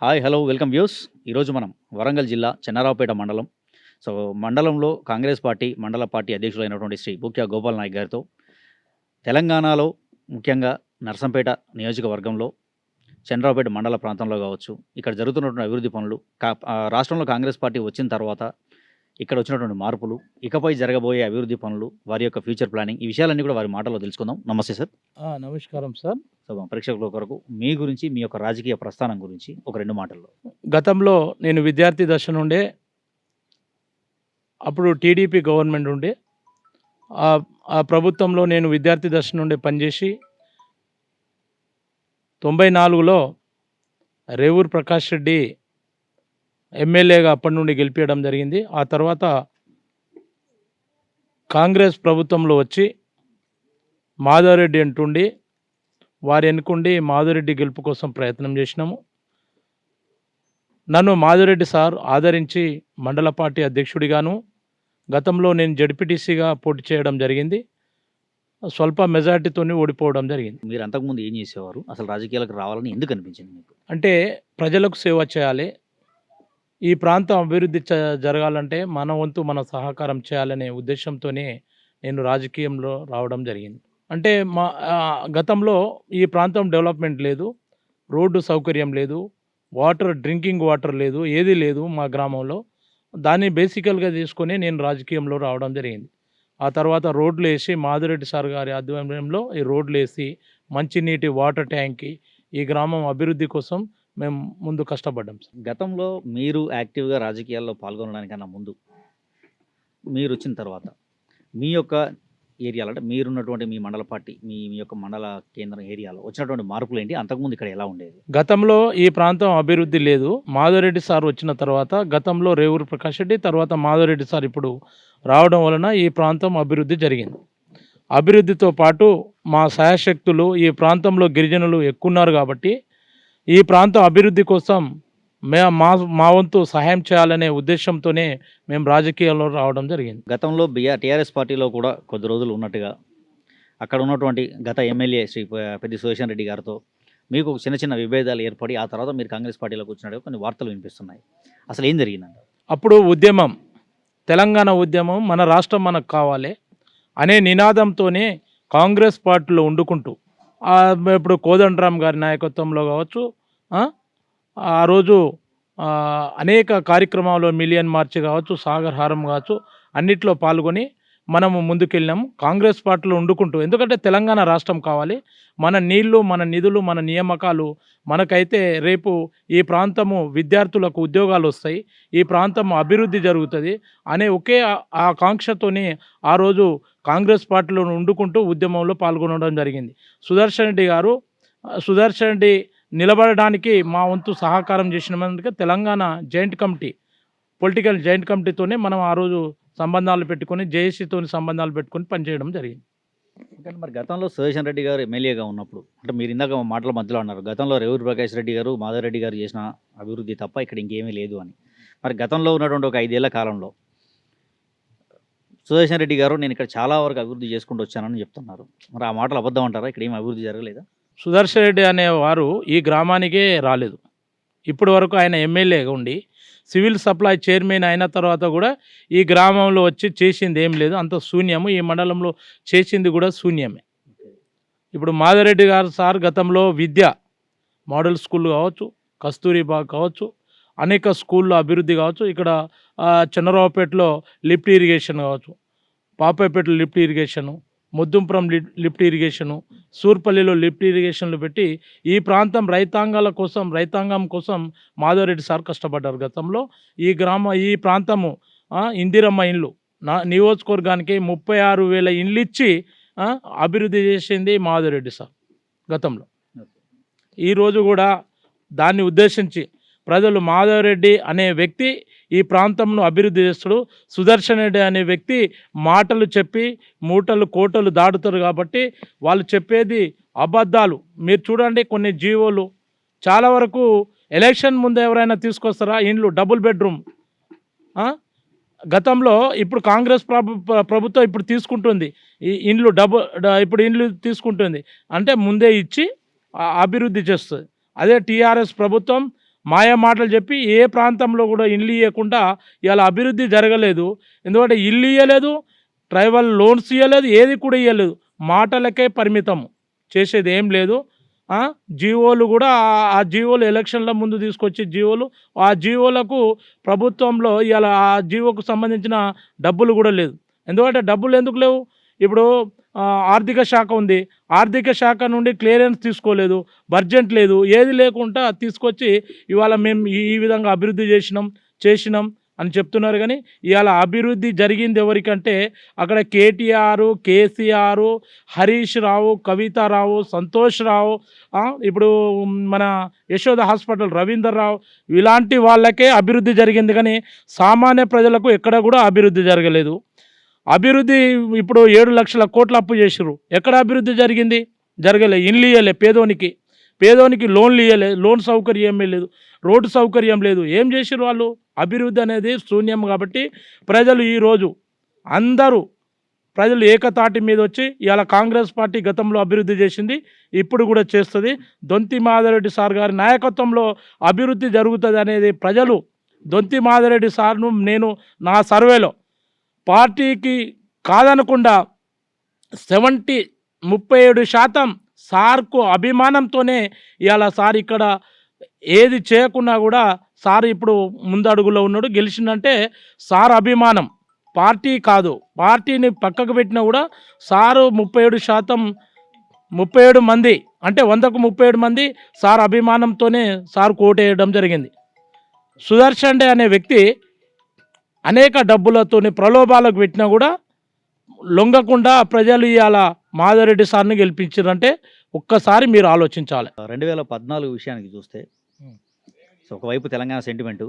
Hi! Hello! Welcome views. ఈరోజు మనం వరంగల్ జిల్లా చెన్నారావుపేట మండలం. సో, మండలంలో కాంగ్రెస్ పార్టీ, మండల పార్టీ అధ్యక్షులైనటువంటి శ్రీ బూక్యా గోపాల్ నాయక్ గారితో తెలంగాణలో ముఖ్యంగా నర్సంపేట నియోజకవర్గంలో చంద్రావుపేట మండల ప్రాంతంలో కావచ్చు, ఇక్కడ జరుగుతున్నటువంటి అభివృద్ధి పనులు, రాష్ట్రంలో కాంగ్రెస్ పార్టీ వచ్చిన తర్వాత ఇక్కడ వచ్చినటువంటి మార్పులు, ఇకపై జరగబోయే అభివృద్ధి పనులు, వారి యొక్క ఫ్యూచర్ ప్లానింగ్ ఈ విషయాలన్నీ కూడా వారి మాటల్లో తెలుసుకుందాం. నమస్తే సార్. నమస్కారం సార్. సో, ప్రేక్షకుల కొరకు మీ గురించి, మీ యొక్క రాజకీయ ప్రస్థానం గురించి ఒక 2 మాటల్లో. గతంలో నేను విద్యార్థి దశ నుండే అప్పుడు టీడీపీ గవర్నమెంట్ ఉండే ఆ ప్రభుత్వంలో నేను విద్యార్థి దశ నుండి పనిచేసి 94లో రేవూరు ప్రకాష్ రెడ్డి ఎమ్మెల్యేగా అప్పటి నుండి గెలిపించడం జరిగింది. ఆ తర్వాత కాంగ్రెస్ ప్రభుత్వంలో వచ్చి మాధవరెడ్డి అంటుండి వారు ఎన్నుకుండి మాధవరెడ్డి గెలుపు కోసం ప్రయత్నం చేసినాము. నన్ను మాధవరెడ్డి సార్ ఆదరించి మండల పార్టీ అధ్యక్షుడిగాను, గతంలో నేను జడ్పీటీసీగా పోటీ చేయడం జరిగింది. స్వల్ప మెజార్టీతోనే ఓడిపోవడం జరిగింది. మీరు అంతకుముందు ఏం చేసేవారు? అసలు రాజకీయాలకు రావాలని ఎందుకు అనిపించింది మీకు? అంటే ప్రజలకు సేవ చేయాలి, ఈ ప్రాంతం అభివృద్ధి జరగాలంటే మన వంతు మన సహకారం చేయాలనే ఉద్దేశంతోనే నేను రాజకీయంలో రావడం జరిగింది. అంటే గతంలో ఈ ప్రాంతం డెవలప్మెంట్ లేదు, రోడ్డు సౌకర్యం లేదు, డ్రింకింగ్ వాటర్ లేదు, ఏదీ లేదు మా గ్రామంలో. దాన్ని బేసికల్గా తీసుకొని నేను రాజకీయంలో రావడం జరిగింది. ఆ తర్వాత రోడ్లు వేసి మాధురెడ్డి సార్ గారి ఆధ్వర్యంలో ఈ రోడ్లు వేసి మంచినీటి వాటర్ ట్యాంక్కి ఈ గ్రామం అభివృద్ధి కోసం మేము ముందు కష్టపడ్డాం సార్. గతంలో మీరు యాక్టివ్గా రాజకీయాల్లో పాల్గొనడానికన్నా ముందు, మీరు వచ్చిన తర్వాత మీ యొక్క ఏరియాలో, అంటే మీరున్నటువంటి మీ మండల పార్టీ, మీ మీ యొక్క మండల కేంద్రం ఏరియాలో వచ్చినటువంటి మార్పులు ఏంటి? అంతకుముందు ఇక్కడ ఎలా ఉండేది? గతంలో ఈ ప్రాంతం అభివృద్ధి లేదు. మాధవరెడ్డి సార్ వచ్చిన తర్వాత గతంలో రేవూరు ప్రకాష్ రెడ్డి, తర్వాత మాధవరెడ్డి సార్ ఇప్పుడు రావడం వలన ఈ ప్రాంతం అభివృద్ధి జరిగింది. అభివృద్ధితో పాటు మా శాయశక్తులు ఈ ప్రాంతంలో గిరిజనులు ఎక్కువ ఉన్నారు కాబట్టి ఈ ప్రాంతం అభివృద్ధి కోసం మా వంతు సహాయం చేయాలనే ఉద్దేశంతోనే మేము రాజకీయాల్లో రావడం జరిగింది. గతంలో టీఆర్ఎస్ పార్టీలో కూడా కొద్ది రోజులు ఉన్నట్టుగా అక్కడ ఉన్నటువంటి గత ఎమ్మెల్యే శ్రీ పెద్ది సుదర్శన్ రెడ్డి గారితో మీకు చిన్న చిన్న విభేదాలు ఏర్పడి ఆ తర్వాత మీరు కాంగ్రెస్ పార్టీలోకి వచ్చినట్టుగా కొన్ని వార్తలు వినిపిస్తున్నాయి. అసలు ఏం జరిగిందండి? అప్పుడు ఉద్యమం, తెలంగాణ ఉద్యమం, మన రాష్ట్రం మనకు కావాలి అనే నినాదంతోనే కాంగ్రెస్ పార్టీలో వండుకుంటూ ఇప్పుడు కోదండరామ్ గారి నాయకత్వంలో కావచ్చు, ఆ రోజు అనేక కార్యక్రమాల్లో మిలియన్ మార్చ్ కావచ్చు, సాగర్ హారం కావచ్చు, అన్నిట్లో పాల్గొని మనము ముందుకెళ్ళినాము కాంగ్రెస్ పార్టీలో వండుకుంటూ. ఎందుకంటే తెలంగాణ రాష్ట్రం కావాలి, మన నీళ్లు, మన నిధులు, మన నియామకాలు మనకైతే రేపు ఈ ప్రాంతము విద్యార్థులకు ఉద్యోగాలు వస్తాయి, ఈ ప్రాంతం అభివృద్ధి జరుగుతుంది అనే ఒకే ఆకాంక్షతోనే ఆ రోజు కాంగ్రెస్ పార్టీలో వండుకుంటూ ఉద్యమంలో పాల్గొనడం జరిగింది. సుదర్శన్ రెడ్డి నిలబడడానికి మా వంతు సహకారం చేసినందుకే Telangana joint committee, political joint కమిటీతోనే మనం ఆ రోజు సంబంధాలు పెట్టుకొని, జేఏసీతో సంబంధాలు పెట్టుకొని పనిచేయడం జరిగింది. కానీ మరి గతంలో సుదర్శన్ రెడ్డి గారు ఎమ్మెల్యేగా ఉన్నప్పుడు, అంటే మీరు ఇందాక మాటల మధ్యలో అన్నారు గతంలో రేవూరు ప్రకాష్ రెడ్డి గారు, మాధవరెడ్డి గారు చేసిన అభివృద్ధి తప్ప ఇక్కడ ఇంకేమీ లేదు అని. మరి గతంలో ఉన్నటువంటి ఒక 5 ఏళ్ల కాలంలో సుదర్శన్ రెడ్డి గారు నేను ఇక్కడ చాలా వరకు అభివృద్ధి చేసుకుంటూ వచ్చానని చెప్తున్నారు. మరి ఆ మాటలు అబద్ధం అంటారా? ఇక్కడ ఏమి అభివృద్ధి జరగలేదా? సుదర్శన్ రెడ్డి అనేవారు ఈ గ్రామానికే రాలేదు. ఇప్పటి వరకు ఆయన ఎమ్మెల్యేగా ఉండి సివిల్ సప్లై చైర్మన్ అయిన తర్వాత కూడా ఈ గ్రామంలో వచ్చి చేసింది ఏం లేదు, అంత శూన్యము. ఈ మండలంలో చేసింది కూడా శూన్యమే. ఇప్పుడు మాధవరెడ్డి గారు సార్ గతంలో విద్య, మోడల్ స్కూల్ కావచ్చు, కస్తూరిబాగ్ కావచ్చు, అనేక స్కూల్లో అభివృద్ధి కావచ్చు, ఇక్కడ చంద్రరావుపేటలో లిఫ్ట్ ఇరిగేషన్ కావచ్చు, పాపాయపేటలో లిఫ్ట్ ఇరిగేషను, ముద్దుంపురం లిఫ్ట్ ఇరిగేషను, సూర్పల్లిలో లిఫ్ట్ ఇరిగేషన్లు పెట్టి ఈ ప్రాంతం రైతాంగం కోసం మాధవరెడ్డి సార్ కష్టపడ్డారు. గతంలో ఈ ప్రాంతము ఇందిరమ్మ ఇండ్లు నియోజకవర్గానికి 36,000 ఇండ్లు ఇచ్చి అభివృద్ధి చేసింది మాధవరెడ్డి సార్ గతంలో. ఈరోజు కూడా దాన్ని ఉద్దేశించి ప్రజలు మాధవరెడ్డి అనే వ్యక్తి ఈ ప్రాంతంను అభివృద్ధి చేస్తాడు, సుదర్శన్ రెడ్డి అనే వ్యక్తి మాటలు చెప్పి కోటలు దాటుతారు కాబట్టి వాళ్ళు చెప్పేది అబద్ధాలు. మీరు చూడండి, కొన్ని జీవోలు చాలా వరకు ఎలక్షన్ ముందు ఎవరైనా తీసుకొస్తారా? ఇండ్లు డబుల్ బెడ్రూమ్ గతంలో, ఇప్పుడు కాంగ్రెస్ ప్రభుత్వం ఇప్పుడు తీసుకుంటుంది ఈ ఇండ్లు ఇప్పుడు ఇండ్లు తీసుకుంటుంది అంటే ముందే ఇచ్చి అభివృద్ధి చేస్తుంది. అదే టీఆర్ఎస్ ప్రభుత్వం మాయ మాటలు చెప్పి ఏ ప్రాంతంలో కూడా ఇల్లు ఇవ్వకుండా ఇవాళ అభివృద్ధి జరగలేదు. ఎందుకంటే ఇల్లు ఇవ్వలేదు, ట్రైబల్ లోన్స్ ఇవ్వలేదు, ఏది కూడా ఇవ్వలేదు. మాటలకే పరిమితము, చేసేది ఏం లేదు. జీవోలు కూడా ఆ జీవోలు ఎలక్షన్ల ముందు తీసుకొచ్చే జీవోలు, ఆ జీవోలకు ప్రభుత్వంలో ఇవాళ ఆ జీవోకు సంబంధించిన డబ్బులు కూడా లేదు. ఎందుకంటే డబ్బులు ఎందుకు లేవు? ఇప్పుడు ఆర్థిక శాఖ ఉంది, ఆర్థిక శాఖ నుండి క్లియరెన్స్ తీసుకోలేదు, బడ్జెట్ లేదు, ఏది లేకుండా తీసుకొచ్చి ఇవాళ మేము ఈ విధంగా అభివృద్ధి చేసినాం అని చెప్తున్నారు. కానీ ఇవాళ అభివృద్ధి జరిగింది ఎవరికంటే అక్కడ కేటీఆర్, కేసీఆర్, హరీష్ రావు, కవితారావు, సంతోష్ రావు, ఇప్పుడు మన యశోద హాస్పిటల్ రవీందర్ రావు, ఇలాంటి వాళ్ళకే అభివృద్ధి జరిగింది. కానీ సామాన్య ప్రజలకు ఎక్కడ కూడా అభివృద్ధి జరగలేదు. అభివృద్ధి ఇప్పుడు 7 లక్షల కోట్ల అప్పు చేసిర్రు, ఎక్కడ అభివృద్ధి జరిగింది? జరగలే. ఇల్లు ఇవ్వలే పేదోనికి లోన్లు ఇవ్వలే, లోన్ సౌకర్యం ఏమీ లేదు, రోడ్డు సౌకర్యం లేదు. ఏం చేసిర్రు వాళ్ళు? అభివృద్ధి అనేది శూన్యం. కాబట్టి ప్రజలు ఈరోజు అందరూ ప్రజలు ఏకతాటి మీద వచ్చి ఇవాళ కాంగ్రెస్ పార్టీ గతంలో అభివృద్ధి చేసింది, ఇప్పుడు కూడా చేస్తుంది. దొంతి మాధవరెడ్డి సార్ గారి నాయకత్వంలో అభివృద్ధి జరుగుతుంది అనేది ప్రజలు దొంతి మాధవరెడ్డి సార్ను నేను నా సర్వేలో పార్టీకి కాదనకుండా 37% సార్కు అభిమానంతోనే ఇవాళ సార్ ఇక్కడ ఏది చేయకున్నా కూడా సార్ ఇప్పుడు ముందడుగులో ఉన్నాడు. గెలిచిందంటే సార్ అభిమానం, పార్టీ కాదు. పార్టీని పక్కకు పెట్టినా కూడా సారు 37 మంది అంటే 100కు 37 మంది సార్ అభిమానంతోనే సార్ కోటేయడం జరిగింది. సుదర్శన్ డే అనే వ్యక్తి అనేక డబ్బులతోని ప్రలోభాలకు పెట్టినా కూడా లొంగకుండా ప్రజలు ఇవాళ మాధవరెడ్డి సార్ని గెలిపించారంటే ఒక్కసారి మీరు ఆలోచించాలి. 2014 విషయానికి చూస్తే సో ఒకవైపు తెలంగాణ సెంటిమెంటు,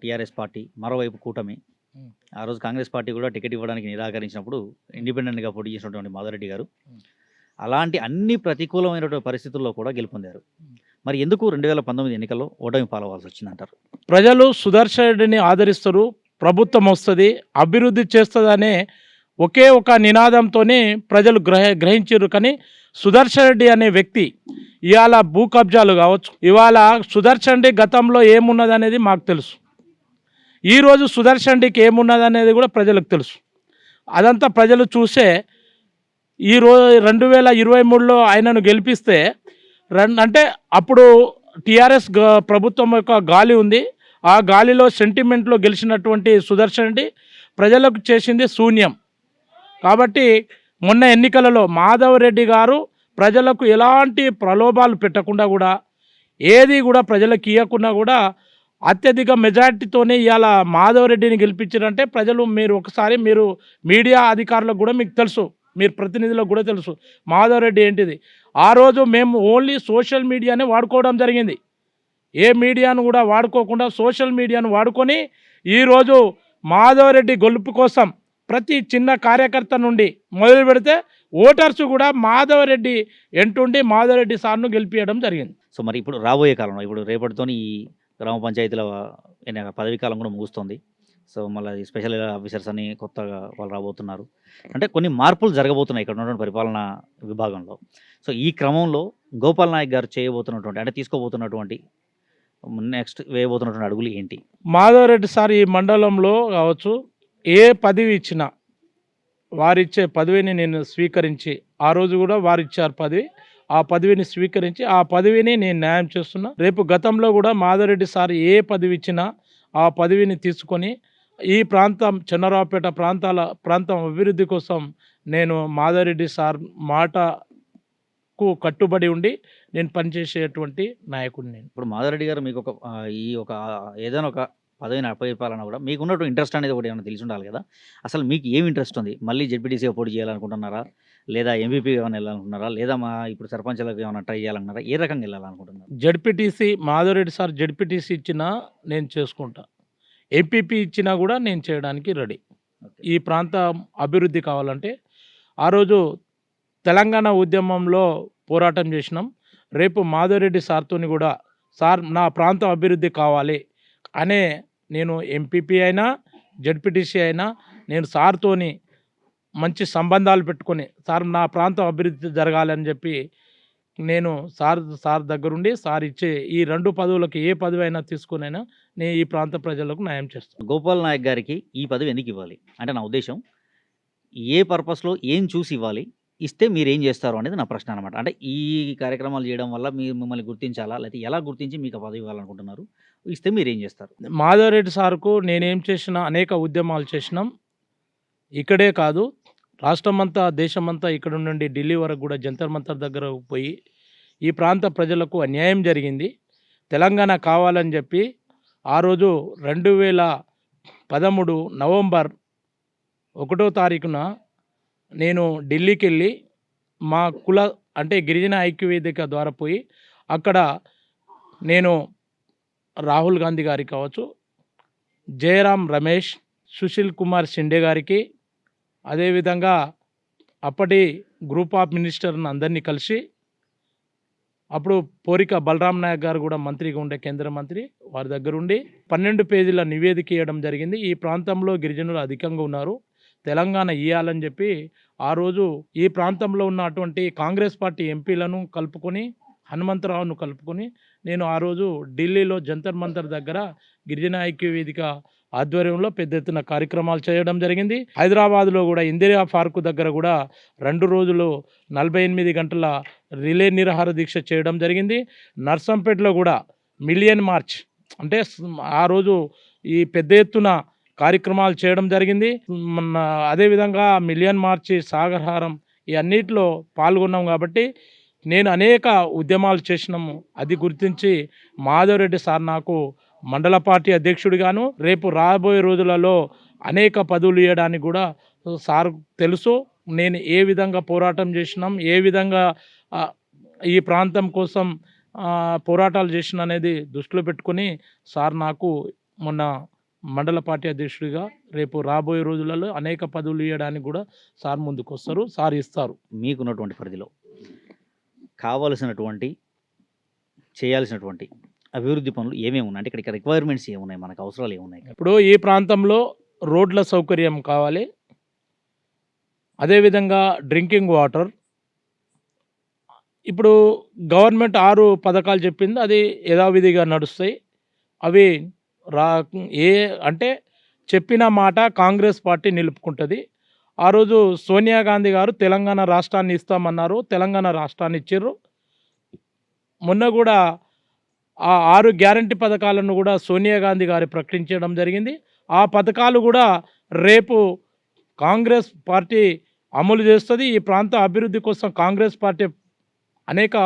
టీఆర్ఎస్ పార్టీ, మరోవైపు కూటమి. ఆ రోజు కాంగ్రెస్ పార్టీ కూడా టికెట్ ఇవ్వడానికి నిరాకరించినప్పుడు ఇండిపెండెంట్గా పోటీ చేసినటువంటి మాధవరెడ్డి గారు అలాంటి అన్ని ప్రతికూలమైనటువంటి పరిస్థితుల్లో కూడా గెలుపొందారు. మరి ఎందుకు 2019 ఎన్నికల్లో ఓటమి పాలవాల్సి వచ్చిందంటారు? ప్రజలు సుదర్శన్ రెడ్డిని ఆదరిస్తారు, ప్రభుత్వం వస్తుంది, అభివృద్ధి చేస్తుంది అనే ఒకే ఒక నినాదంతోనే ప్రజలు గ్రహించారు. కానీ సుదర్శన్ రెడ్డి అనే వ్యక్తి ఇవాళ భూ కబ్జాలు కావచ్చు, ఇవాళ సుదర్శన్ రెడ్డి గతంలో ఏమున్నది అనేది మాకు తెలుసు, ఈరోజు సుదర్శన్ రెడ్డికి ఏమున్నది అనేది కూడా ప్రజలకు తెలుసు. అదంతా ప్రజలు చూసే ఈరోజు 2023లో ఆయనను గెలిపిస్తే అంటే అప్పుడు టీఆర్ఎస్ ప్రభుత్వం యొక్క గాలి ఉంది, ఆ గాలిలో సెంటిమెంట్లో గెలిచినటువంటి సుదర్శన్ రెడ్డి ప్రజలకు చేసింది శూన్యం. కాబట్టి మొన్న ఎన్నికలలో మాధవరెడ్డి గారు ప్రజలకు ఎలాంటి ప్రలోభాలు పెట్టకుండా కూడా ఏది కూడా ప్రజలకు ఇవ్వకుండా కూడా అత్యధిక మెజార్టీతోనే ఇవాళ మాధవరెడ్డిని గెలిపించారంటే ప్రజలు మీరు మీడియా అధికారులకు కూడా మీకు తెలుసు, మీరు ప్రతినిధులకు కూడా తెలుసు మాధవరెడ్డి ఏంటిది. ఆ రోజు మేము ఓన్లీ సోషల్ మీడియానే వాడుకోవడం జరిగింది, ఏ మీడియాను కూడా వాడుకోకుండా సోషల్ మీడియాను వాడుకొని ఈరోజు మాధవరెడ్డి గెలుపు కోసం ప్రతి చిన్న కార్యకర్త నుండి మొదలు పెడితే ఓటర్స్ కూడా మాధవరెడ్డి ఎంటుండి మాధవరెడ్డి సార్ను గెలిపించడం జరిగింది. సో మరి ఇప్పుడు రాబోయే కాలంలో ఇప్పుడు రేపటితోని ఈ గ్రామ పంచాయతీల పదవీ కాలం కూడా ముగుస్తుంది. సో మళ్ళీ స్పెషల్ ఆఫీసర్స్ అని కొత్తగా వాళ్ళు రాబోతున్నారు, అంటే కొన్ని మార్పులు జరగబోతున్నాయి ఇక్కడ ఉన్నటువంటి పరిపాలనా విభాగంలో. సో ఈ క్రమంలో గోపాల్ నాయక్ గారు చేయబోతున్నటువంటి అంటే తీసుకోబోతున్నటువంటి నెక్స్ట్ వేయబోతున్నటువంటి అడుగులు ఏంటి? మాధవరెడ్డి సార్ ఈ మండలంలో కావచ్చు ఏ పదవి ఇచ్చినా వారిచ్చే పదవిని నేను స్వీకరించి, ఆ రోజు కూడా వారిచ్చారు పదవి, ఆ పదవిని స్వీకరించి ఆ పదవిని నేను న్యాయం చేస్తున్నా. రేపు గతంలో కూడా మాధవరెడ్డి సార్ ఏ పదవి ఇచ్చినా ఆ పదవిని తీసుకొని ఈ ప్రాంతం చెన్నరావుపేట ప్రాంతం అభివృద్ధి కోసం నేను మాధవరెడ్డి సార్ మాటకు కట్టుబడి ఉండి నేను పనిచేసేటువంటి నాయకుడిని నేను. ఇప్పుడు మాధవరెడ్డి గారు మీకు ఒక ఏదైనా ఒక పదవిని అప్పచెప్పాలన్నా కూడా మీకు ఉన్నటువంటి ఇంట్రెస్ట్ అనేది ఒకటి ఏమైనా తెలిసి ఉండాలి కదా. అసలు మీకు ఏమి ఇంట్రెస్ట్ ఉంది? మళ్ళీ జెడ్పీటీసీగా పోటీ చేయాలనుకుంటున్నారా, లేదా ఎంపీపీ ఏమైనా వెళ్ళాలనుకుంటున్నారా, లేదా ఇప్పుడు సర్పంచ్లకు ఏమైనా ట్రై చేయాలన్నారా, ఏ రకంగా వెళ్ళాలనుకుంటున్నారు? జెడ్పీటీసీ మాధవరెడ్డి సార్ జెడ్పీటీసీ ఇచ్చినా నేను చేసుకుంటా, ఎంపీపీ ఇచ్చినా కూడా నేను చేయడానికి రెడీ. ఈ ప్రాంతం అభివృద్ధి కావాలంటే ఆ రోజు తెలంగాణ ఉద్యమంలో పోరాటం చేసినాం. రేపు మాధవరెడ్డి సార్తోని కూడా సార్ నా ప్రాంతం అభివృద్ధి కావాలి అనే నేను ఎంపీపీ అయినా జెడ్పీటీసీ అయినా నేను సార్తోని మంచి సంబంధాలు పెట్టుకొని సార్ నా ప్రాంతం అభివృద్ధి జరగాలని చెప్పి నేను సార్ దగ్గరుండి సార్ ఇచ్చే ఈ 2 పదవులకు ఏ పదవైనా తీసుకొనైనా నేను ఈ ప్రాంత ప్రజలకు న్యాయం చేస్తాను. గోపాల్ నాయక్ గారికి ఈ పదవి ఎందుకు ఇవ్వాలి? అంటే నా ఉద్దేశ్యం ఏ పర్పస్‌లో ఏం చూసి ఇవ్వాలి? ఇస్తే మీరేం జేస్తారు అనేది నా ప్రశ్న అనమాట. అంటే ఈ కార్యక్రమాలు జేయడం వల్ల మిమ్మల్ని గుర్తించాలా? లేతే ఎలా గుర్తించి మీకు ఆ పదవి ఇవ్వాలనుకుంటున్నారు? ఇస్తే మీరేం జేస్తారు? మాధవరెడ్డి సార్‌కు నేనేం చేసినా అనేక ఉద్యమాలు చేసినాం. ఇక్కడే కాదు రాష్ట్రమంతా, దేశమంతా ఇక్కడ నుండి ఢిల్లీ వరకు కూడా జంతర్ మంతర్ దగ్గరకు పోయి ఈ ప్రాంత ప్రజలకు అన్యాయం జరిగింది. తెలంగాణ కావాలని చెప్పి ఆ రోజు 2013 నవంబర్ 1వ తారీఖున నేను ఢిల్లీకెళ్ళి మా కుల అంటే గిరిజన ఐక్య వేదిక ద్వారా పోయి అక్కడ నేను రాహుల్ గాంధీ గారికి కావచ్చు, జయరాం రమేష్, సుశీల్ కుమార్ షిండే గారికి, అదేవిధంగా అప్పటి గ్రూప్ ఆఫ్ మినిస్టర్ని అందరినీ కలిసి, అప్పుడు పోరిక బలరాం నాయక్ గారు కూడా మంత్రిగా ఉండే కేంద్ర మంత్రి, వారి దగ్గరుండి 12 పేజీల నివేదిక ఇవ్వడం జరిగింది. ఈ ప్రాంతంలో గిరిజనులు అధికంగా ఉన్నారు, తెలంగాణ ఇవ్వాలని చెప్పి ఆ రోజు ఈ ప్రాంతంలో ఉన్న అటువంటి కాంగ్రెస్ పార్టీ ఎంపీలను కలుపుకొని, హనుమంతరావును కలుపుకొని నేను ఆ రోజు ఢిల్లీలో జంతర్ మంతర్ దగ్గర గిరిజన ఐక్య వేదిక ఆధ్వర్యంలో పెద్ద ఎత్తున కార్యక్రమాలు చేయడం జరిగింది. హైదరాబాద్లో కూడా ఇందిరా పార్కు దగ్గర కూడా 2 రోజులు 48 గంటల రిలే నిరాహార దీక్ష చేయడం జరిగింది. నర్సంపేటలో కూడా మిలియన్ మార్చ్ అంటే ఆ రోజు ఈ పెద్ద ఎత్తున కార్యక్రమాలు చేయడం జరిగింది. అదేవిధంగా మిలియన్ మార్చి, సాగరహారం ఈ అన్నిటిలో పాల్గొన్నాం కాబట్టి నేను అనేక ఉద్యమాలు చేసినాము. అది గుర్తించి మాధవరెడ్డి సార్ నాకు మండల పార్టీ అధ్యక్షుడిగాను, రేపు రాబోయే రోజులలో అనేక పదవులు ఇవ్వడానికి కూడా సార్ తెలుసు. నేను ఏ విధంగా పోరాటం చేసినాం, ఏ విధంగా ఈ ప్రాంతం కోసం పోరాటాలు చేసిన అనేది దృష్టిలో పెట్టుకొని సార్ నాకు మొన్న మండల పార్టీ అధ్యక్షుడిగా రేపు రాబోయే రోజులలో అనేక పదవులు ఇవ్వడానికి కూడా సార్ ముందుకు వస్తారు, సార్ ఇస్తారు. మీకున్నటువంటి పరిధిలో కావాల్సినటువంటి, చేయాల్సినటువంటి అభివృద్ధి పనులు ఏమేమి ఉన్నాయి? అంటే ఇక్కడ రిక్వైర్మెంట్స్ ఏమున్నాయి? మనకు అవసరాలు ఏమున్నాయి? ఇప్పుడు ఈ ప్రాంతంలో రోడ్ల సౌకర్యం కావాలి, అదేవిధంగా డ్రింకింగ్ వాటర్. ఇప్పుడు గవర్నమెంట్ 6 పథకాలు చెప్పింది, అది యథావిధిగా నడుస్తాయి. అవి అంటే చెప్పిన మాట కాంగ్రెస్ పార్టీ నిలుపుకుంటుంది. ఆ రోజు సోనియా గాంధీ గారు తెలంగాణ రాష్ట్రాన్ని ఇస్తామన్నారు, తెలంగాణ రాష్ట్రాన్ని ఇచ్చారు. మొన్న కూడా ఆ 6 గ్యారంటీ పథకాలను కూడా సోనియా గాంధీ గారు ప్రకటించడం జరిగింది. ఆ పథకాలు కూడా రేపు కాంగ్రెస్ పార్టీ అమలు చేస్తుంది. ఈ ప్రాంత అభివృద్ధి కోసం కాంగ్రెస్ పార్టీ అనేక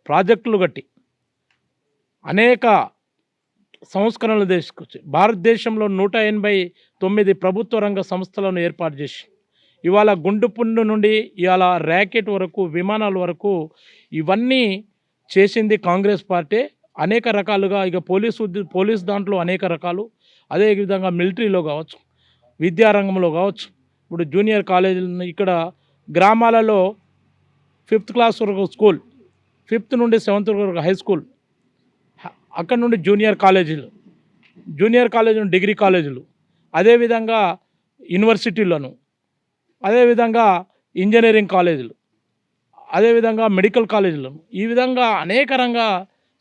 ప్రాజెక్టులు కట్టి అనేక సంస్కరణలు తీసుకొచ్చి భారతదేశంలో 189 ప్రభుత్వ రంగ సంస్థలను ఏర్పాటు చేసి ఇవాళ గుండుపుండు నుండి ఇవాళ ర్యాకెట్ వరకు, విమానాల వరకు ఇవన్నీ చేసింది కాంగ్రెస్ పార్టీ. అనేక రకాలుగా ఇక పోలీస్ దాంట్లో అనేక రకాలు, అదేవిధంగా మిలిటరీలో కావచ్చు, విద్యారంగంలో కావచ్చు. ఇప్పుడు జూనియర్ కాలేజీలు ఇక్కడ గ్రామాలలో 5th క్లాస్ వరకు స్కూల్, 5th నుండి 7th వరకు హై స్కూల్, అక్కడ నుండి జూనియర్ కాలేజీలు నుండి డిగ్రీ కాలేజీలు, అదేవిధంగా యూనివర్సిటీలను, అదేవిధంగా ఇంజనీరింగ్ కాలేజీలు, అదేవిధంగా మెడికల్ కాలేజీలను, ఈ విధంగా అనేక రంగ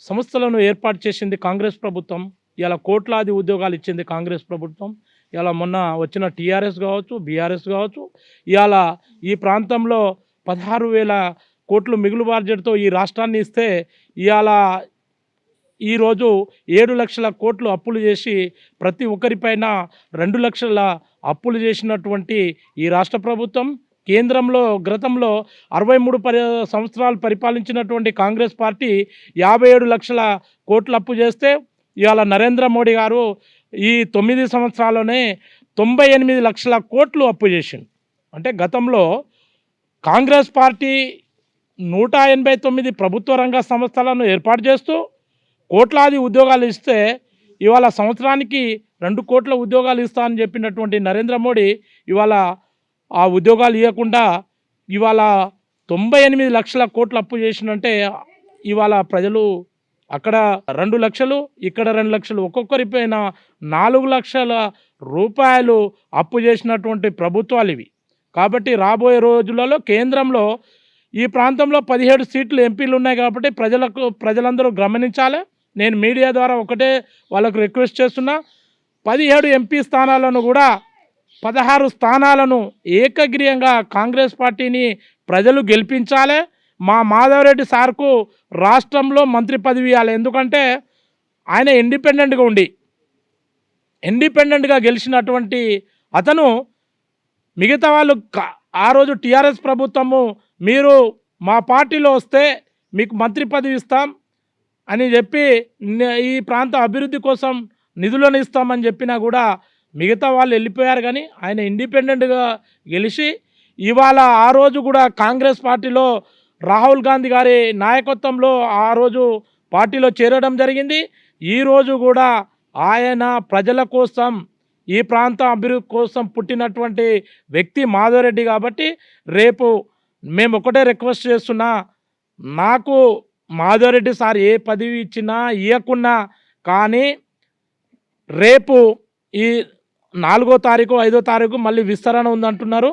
సంస్థలను ఏర్పాటు చేసింది కాంగ్రెస్ ప్రభుత్వం. ఇలా కోట్లాది ఉద్యోగాలు ఇచ్చింది కాంగ్రెస్ ప్రభుత్వం. ఇలా మొన్న వచ్చిన టీఆర్ఎస్ కావచ్చు, బీఆర్ఎస్ కావచ్చు, ఇవాళ ఈ ప్రాంతంలో 16,000 కోట్లు మిగులు బడ్జెట్తో ఈ రాష్ట్రాన్ని ఇస్తే ఇవాళ ఈరోజు 7 లక్షల కోట్లు అప్పులు చేసి ప్రతి ఒక్కరిపైన 2 లక్షల అప్పులు చేసినటువంటి ఈ రాష్ట్ర ప్రభుత్వం, కేంద్రంలో గతంలో 63 సంవత్సరాలు పరిపాలించినటువంటి కాంగ్రెస్ పార్టీ 57 లక్షల కోట్లు అప్పు చేస్తే ఇవాళ నరేంద్ర మోడీ గారు ఈ 9 సంవత్సరాల్లోనే 98 లక్షల కోట్లు అప్పు చేసింది. అంటే గతంలో కాంగ్రెస్ పార్టీ 189 ప్రభుత్వ రంగ సంస్థలను ఏర్పాటు చేస్తూ కోట్లాది ఉద్యోగాలు ఇస్తే ఇవాళ సంవత్సరానికి 2 కోట్ల ఉద్యోగాలు ఇస్తా అని చెప్పినటువంటి నరేంద్ర మోడీ ఇవాళ ఆ ఉద్యోగాలు ఇవ్వకుండా ఇవాళ 98 లక్షల కోట్లు అప్పు చేసినంటే ఇవాళ ప్రజలు అక్కడ 2 లక్షలు, ఇక్కడ 2 లక్షలు, ఒక్కొక్కరిపైన 4 లక్షల రూపాయలు అప్పు చేసినటువంటి ప్రభుత్వాలు ఇవి. కాబట్టి రాబోయే రోజులలో కేంద్రంలో ఈ ప్రాంతంలో 17 సీట్లు ఎంపీలు ఉన్నాయి కాబట్టి ప్రజలందరూ గమనించాలి. నేను మీడియా ద్వారా ఒకటే వాళ్ళకు రిక్వెస్ట్ చేస్తున్నా, 17 ఎంపీ స్థానాలను కూడా 16 స్థానాలను ఏకగ్రీయంగా కాంగ్రెస్ పార్టీని ప్రజలు గెలిపించాలి. మా మాధవరెడ్డి సార్కు రాష్ట్రంలో మంత్రి పదవి ఇవ్వాలి. ఎందుకంటే ఆయన ఇండిపెండెంట్గా గెలిచినటువంటి అతను, మిగతా వాళ్ళు ఆ రోజు టీఆర్ఎస్ ప్రభుత్వము మీరు మా పార్టీలో వస్తే మీకు మంత్రి పదవి ఇస్తాం అని చెప్పి ఈ ప్రాంత అభివృద్ధి కోసం నిధులను ఇస్తామని చెప్పినా కూడా మిగతా వాళ్ళు వెళ్ళిపోయారు. కానీ ఆయన ఇండిపెండెంట్గా గెలిచి ఇవాళ ఆ రోజు కూడా కాంగ్రెస్ పార్టీలో రాహుల్ గాంధీ గారి నాయకత్వంలో ఆ రోజు పార్టీలో చేరడం జరిగింది. ఈరోజు కూడా ఆయన ప్రజల కోసం, ఈ ప్రాంత అభివృద్ధి కోసం పుట్టినటువంటి వ్యక్తి మాధవరెడ్డి. కాబట్టి రేపు మేము ఒకటే రిక్వెస్ట్ చేస్తున్నా, నాకు మాధవరెడ్డి సార్ ఏ పదవి ఇచ్చినా ఇవ్వకున్నా కానీ రేపు ఈ 4వ తారీఖు 5వ తారీఖు మళ్ళీ విస్తరణ ఉందంటున్నారు.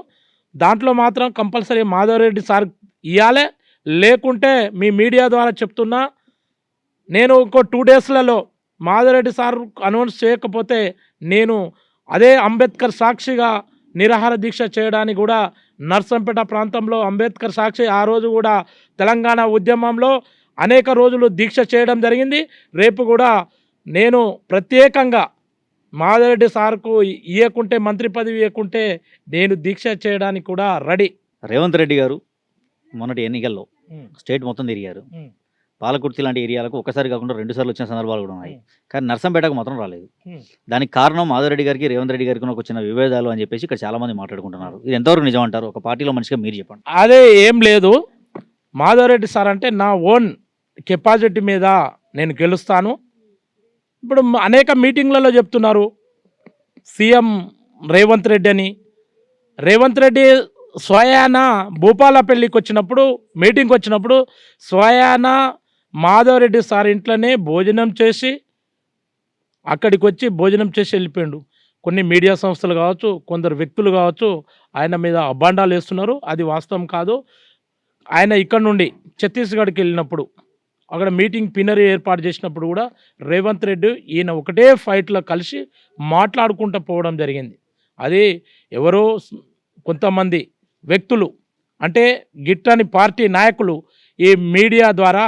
దాంట్లో మాత్రం కంపల్సరీ మాధవరెడ్డి సార్ ఇవ్వాలి. లేకుంటే మీ మీడియా ద్వారా చెప్తున్నా, నేను ఇంకో 2 డేస్లలో మాధవరెడ్డి సార్ అనౌన్స్ చేయకపోతే నేను అదే అంబేద్కర్ సాక్షిగా నిరాహార దీక్ష చేయడానికి కూడా నర్సంపేట ప్రాంతంలో అంబేద్కర్ సాక్షి ఆ రోజు కూడా తెలంగాణ ఉద్యమంలో అనేక రోజులు దీక్ష చేయడం జరిగింది. రేపు కూడా నేను ప్రత్యేకంగా మాధవరెడ్డి సార్కు ఇవ్వకుంటే, మంత్రి పదవి ఇవ్వకుంటే నేను దీక్ష చేయడానికి కూడా రెడీ. రేవంత్ రెడ్డి గారు మొన్నటి ఎన్నికల్లో స్టేట్ మొత్తం తిరిగారు. పాలకుర్తి లాంటి ఏరియాలకు ఒకసారి కాకుండా 2 సార్లు వచ్చిన సందర్భాలు కూడా ఉన్నాయి. కానీ నర్సంపేటకు మాత్రం రాలేదు. దానికి కారణం మాధవరెడ్డి గారికి, రేవంత్ రెడ్డి గారికి ఒక చిన్న విభేదాలు అని చెప్పేసి ఇక్కడ చాలా మంది మాట్లాడుకుంటున్నారు. ఇది ఎంతవరకు నిజం అంటారు? ఒక పార్టీలో మనిషిగా మీరు చెప్పండి. అదే ఏం లేదు. మాధవరెడ్డి సార్ అంటే నా ఓన్ కెపాసిటీ మీద నేను గెలుస్తాను. ఇప్పుడు అనేక మీటింగ్లలో చెప్తున్నారు సీఎం రేవంత్ రెడ్డి అని. రేవంత్ రెడ్డి స్వయాన భూపాలపల్లికి వచ్చినప్పుడు, మీటింగ్కి వచ్చినప్పుడు స్వయాన మాధవరెడ్డి సార్ ఇంట్లోనే భోజనం చేసి, అక్కడికి వచ్చి భోజనం చేసి వెళ్ళిపోయాడు. కొన్ని మీడియా సంస్థలు కావచ్చు, కొందరు వ్యక్తులు కావచ్చు ఆయన మీద అబ్బాండాలు వేస్తున్నారు. అది వాస్తవం కాదు. ఆయన ఇక్కడ నుండి ఛత్తీస్గఢ్కి వెళ్ళినప్పుడు అక్కడ మీటింగ్ పినరీ ఏర్పాటు చేసినప్పుడు కూడా రేవంత్ రెడ్డి ఈయన ఒకటే ఫైట్లో కలిసి మాట్లాడుకుంటూ పోవడం జరిగింది. అది ఎవరో కొంతమంది వ్యక్తులు, అంటే గిట్టని పార్టీ నాయకులు ఈ మీడియా ద్వారా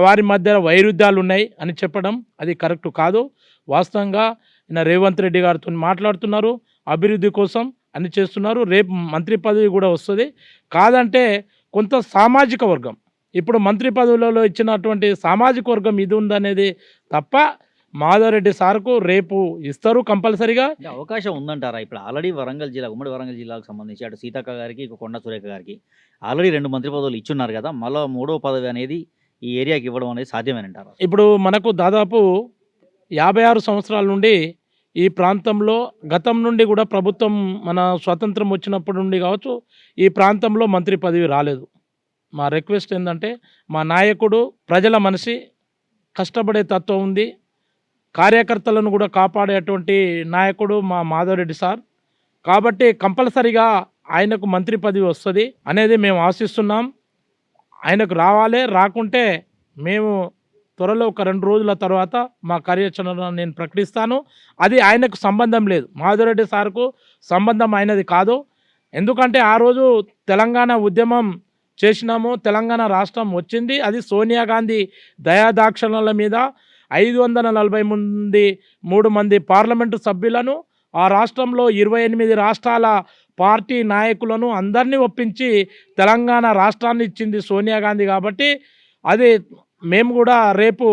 వారి మధ్య వైరుధ్యాలు ఉన్నాయి అని చెప్పడం అది కరెక్ట్ కాదు. వాస్తవంగా ఈయన రేవంత్ రెడ్డి గారితో మాట్లాడుతున్నారు, అభివృద్ధి కోసం అని చేస్తున్నారు. రేపు మంత్రి పదవి కూడా వస్తుంది. కాదంటే కొంత సామాజిక వర్గం, ఇప్పుడు మంత్రి పదవులలో ఇచ్చినటువంటి సామాజిక వర్గం ఇది ఉందనేది తప్ప మాధవరెడ్డి సార్కు రేపు ఇస్తారు కంపల్సరీగా. అవకాశం ఉందంటారా? ఇప్పుడు ఆల్రెడీ వరంగల్ జిల్లా, ఉమ్మడి వరంగల్ జిల్లాకు సంబంధించి అటు సీతక్క గారికి, ఇక కొండ సురేఖ గారికి ఆల్రెడీ 2 మంత్రి పదవులు ఇచ్చున్నారు కదా. మళ్ళీ 3వ పదవి అనేది ఈ ఏరియాకి ఇవ్వడం అనేది సాధ్యమేనంటారా? ఇప్పుడు మనకు దాదాపు 56 సంవత్సరాల నుండి ఈ ప్రాంతంలో, గతం నుండి కూడా ప్రభుత్వం మన స్వాతంత్రం వచ్చినప్పటి నుండి కావచ్చు, ఈ ప్రాంతంలో మంత్రి పదవి రాలేదు. మా రిక్వెస్ట్ ఏంటంటే, మా నాయకుడు ప్రజల మనిషి, కష్టపడే తత్వం ఉంది, కార్యకర్తలను కూడా కాపాడేటువంటి నాయకుడు మా మాధవరెడ్డి సార్. కాబట్టి కంపల్సరీగా ఆయనకు మంత్రి పదవి వస్తుంది అనేది మేము ఆశిస్తున్నాం. ఆయనకు రావాలి. రాకుంటే మేము త్వరలో ఒక 2 రోజుల తర్వాత మా కార్యాచరణ నేను ప్రకటిస్తాను. అది ఆయనకు సంబంధం లేదు, మాధవరెడ్డి సార్కు సంబంధం అయినది కాదు. ఎందుకంటే ఆ రోజు తెలంగాణ ఉద్యమం చేసినాము, తెలంగాణ రాష్ట్రం వచ్చింది. అది సోనియా గాంధీ దయాదాక్షిణ్యాల మీద 543 మంది పార్లమెంటు సభ్యులను, ఆ రాష్ట్రంలో 28 రాష్ట్రాల పార్టీ నాయకులను అందరినీ ఒప్పించి తెలంగాణ రాష్ట్రాన్ని ఇచ్చింది సోనియా గాంధీ. కాబట్టి అది మేము కూడా రేపు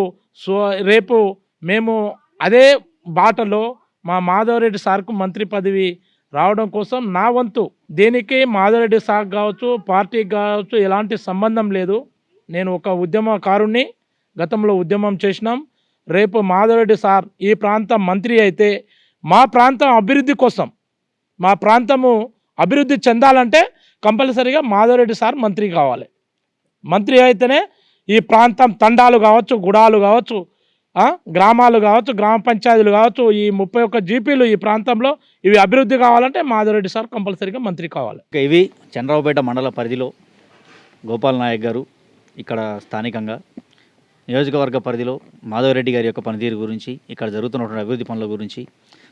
మేము అదే బాటలో మా మాధవరెడ్డి సార్కు మంత్రి పదవి రావడం కోసం నా వంతు, దీనికి మాధవరెడ్డి సార్ కావచ్చు, పార్టీకి కావచ్చు ఎలాంటి సంబంధం లేదు. నేను ఒక ఉద్యమకారుణ్ణి, గతంలో ఉద్యమం చేసినాం. రేపు మాధవరెడ్డి సార్ ఈ ప్రాంతం మంత్రి అయితే మా ప్రాంతం అభివృద్ధి కోసం, మా ప్రాంతము అభివృద్ధి చెందాలంటే కంపల్సరీగా మాధవరెడ్డి సార్ మంత్రి కావాలి. మంత్రి అయితేనే ఈ ప్రాంతం తండాలు కావచ్చు, గుడాలు కావచ్చు, గ్రామాలు కావచ్చు, గ్రామ పంచాయతీలు కావచ్చు, ఈ 31 జీపీలు ఈ ప్రాంతంలో ఇవి అభివృద్ధి కావాలంటే మాధవరెడ్డి సార్ కంపల్సరీగా మంత్రి కావాలి. ఇవి చంద్రరావుపేట మండల పరిధిలో గోపాల్ నాయక్ గారు ఇక్కడ స్థానికంగా నియోజకవర్గ పరిధిలో మాధవరెడ్డి గారి యొక్క పనితీరు గురించి, ఇక్కడ జరుగుతున్నటువంటి అభివృద్ధి పనుల గురించి,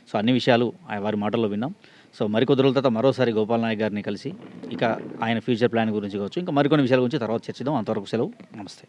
సో అన్ని విషయాలు వారి మాటల్లో విన్నాం. సో మరికొద్ది రోజుల తర్వాత మరోసారి గోపాల్ నాయక్ గారిని కలిసి ఇక ఆయన ఫ్యూచర్ ప్లాన్ గురించి కావచ్చు, ఇంకా మరికొన్ని విషయాల గురించి తర్వాత చర్చిద్దాం. అంతవరకు సెలవు. నమస్తే.